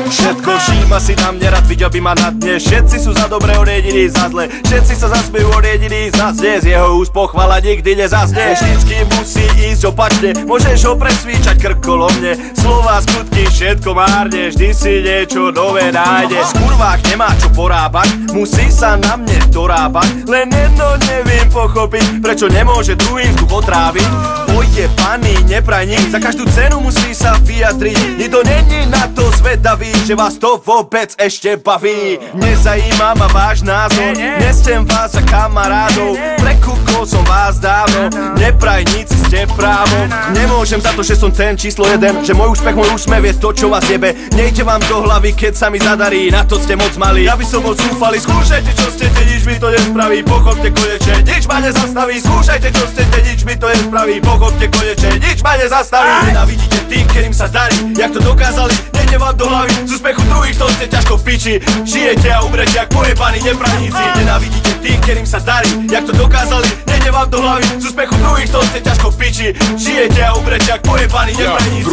Všetko všíma si na mne, rád vidia by ma na dne. Všetci sú za dobré, on jediný za zle. Všetci sa zasmejú, on jediný za zde. Z jeho úst pochvala nikdy nezaznie. Vždycky musí ísť opačne, môžeš ho presvíčať krkolomne. Slová, skutky, všetko márne, vždy si niečo nové nájdeš. Kurvák nemá čo porábať, musí sa na mne dorábať. Len jedno neviem pochopiť, prečo nemôže druhým tu potráviť. Pojde pani, nepraj nik, za každú cenu musí sa vyjadriť. Nikto není na to zvedavý, že vás to vôbec ešte baví. Nezajíma ma váš názor, nestem vás za kamarádov. Prekúkol som vás dávno, nepraj nic, ste právom. Nemôžem za to, že som ten číslo 1, že môj úspech, môj úsmev je to, čo vás jebe. Nejde vám do hlavy, keď sa mi zadarí, na to ste moc mali. Ja by som moc zúfali, skúšajte čo chcete, nič mi to nespraví, pochopte konečne, nič ma nezastaví. Skúšajte čo chcete, nič mi to nespraví, pochopte konečne, nič ma nezastaví. Nenávidíte tých, ktorým sa darí, jak to dokázali, nejde vám do hlavy. Z úspechu druhých to ste ťažko v piči, žijete a umrete jak pojebaní neprahníci. Nenávidíte tých, ktorým sa darí, jak to dokázali, nejde vám do hlavy. Z úspechu druhých to ste ťažko v piči, žijete a umrete jak pojebaní neprahníci.